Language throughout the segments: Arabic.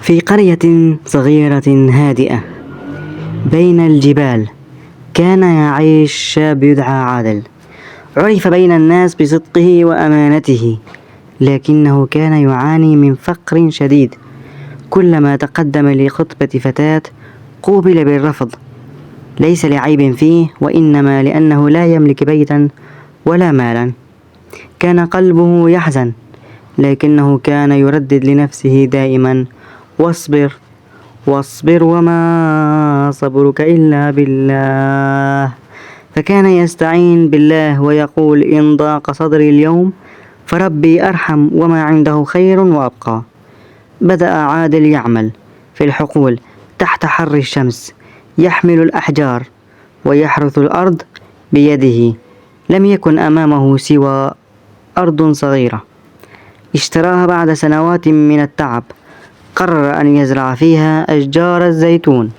في قرية صغيرة هادئة بين الجبال كان يعيش شاب يدعى عادل. عرف بين الناس بصدقه وأمانته، لكنه كان يعاني من فقر شديد. كلما تقدم لخطبة فتاة قوبل بالرفض، ليس لعيب فيه، وإنما لأنه لا يملك بيتا ولا مالا. كان قلبه يحزن، لكنه كان يردد لنفسه دائما: واصبر واصبر وما صبرك إلا بالله. فكان يستعين بالله ويقول: إن ضاق صدري اليوم فربي أرحم، وما عنده خير وأبقى. بدأ عادل يعمل في الحقول تحت حر الشمس، يحمل الأحجار ويحرث الأرض بيده. لم يكن أمامه سوى أرض صغيرة اشتراها بعد سنوات من التعب. قرر أن يزرع فيها أشجار الزيتون.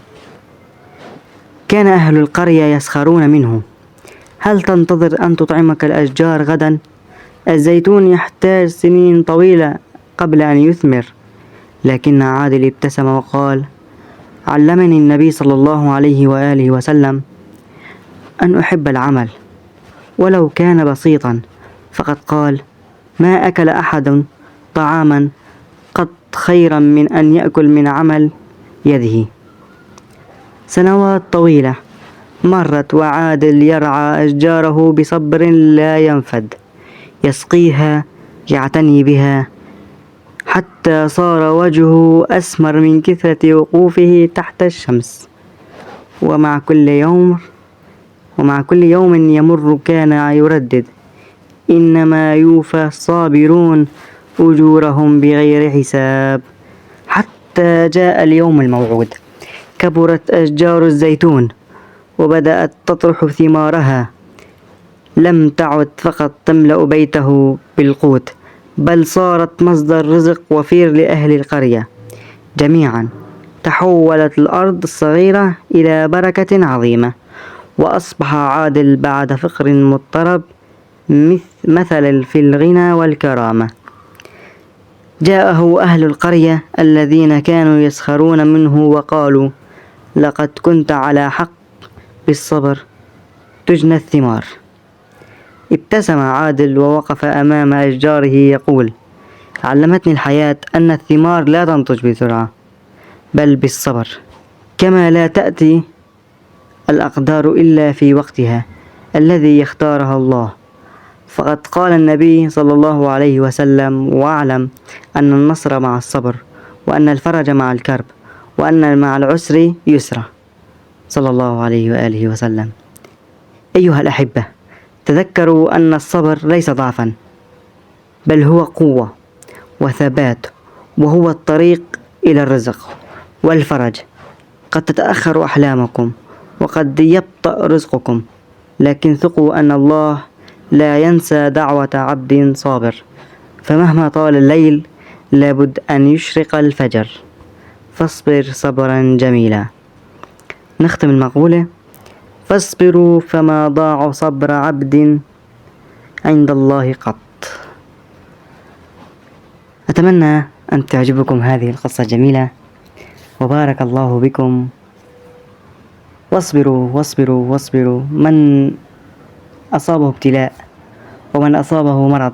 كان أهل القرية يسخرون منه: هل تنتظر أن تطعمك الأشجار غدا؟ الزيتون يحتاج سنين طويلة قبل أن يثمر. لكن عادل ابتسم وقال: علمني النبي صلى الله عليه وآله وسلم أن أحب العمل ولو كان بسيطا. فقد قال: ما أكل أحد طعاما قط خيرا من أن يأكل من عمل يده. سنوات طويلة مرت وعادل يرعى أشجاره بصبر لا ينفد، يسقيها، يعتني بها، حتى صار وجهه أسمر من كثرة وقوفه تحت الشمس. ومع كل يوم يمر كان يردد: إنما يوفى الصابرون أجورهم بغير حساب. حتى جاء اليوم الموعود. كبرت أشجار الزيتون وبدأت تطرح ثمارها. لم تعد فقط تملأ بيته بالقوت، بل صارت مصدر رزق وفير لأهل القرية جميعا. تحولت الأرض الصغيرة إلى بركة عظيمة، وأصبح عادل بعد فقر مضطرب مثل في الغنى والكرامة. جاءه أهل القرية الذين كانوا يسخرون منه وقالوا: لقد كنت على حق، بالصبر تجنى الثمار. ابتسم عادل ووقف أمام أشجاره يقول: علمتني الحياة أن الثمار لا تنضج بسرعة، بل بالصبر. كما لا تأتي الأقدار إلا في وقتها الذي يختارها الله. فقد قال النبي صلى الله عليه وسلم: واعلم أن النصر مع الصبر، وأن الفرج مع الكرب، وأن مع العسر يسرا. صلى الله عليه وآله وسلم. أيها الأحبة، تذكروا أن الصبر ليس ضعفا، بل هو قوة وثبات، وهو الطريق إلى الرزق والفرج. قد تتأخر أحلامكم وقد يبطأ رزقكم، لكن ثقوا أن الله لا ينسى دعوة عبد صابر. فمهما طال الليل لابد أن يشرق الفجر، فاصبر صبرا جميلا. نختم المقولة: فاصبروا فما ضاع صبر عبد عند الله قط. أتمنى أن تعجبكم هذه القصة الجميلة، وبارك الله بكم. واصبروا واصبروا واصبروا. من أصابه ابتلاء ومن أصابه مرض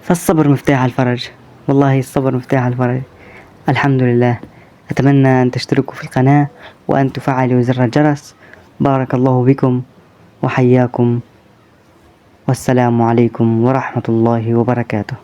فالصبر مفتاح الفرج. والله الصبر مفتاح الفرج. الحمد لله. أتمنى أن تشتركوا في القناة وأن تفعلوا زر الجرس. بارك الله بكم وحياكم، والسلام عليكم ورحمة الله وبركاته.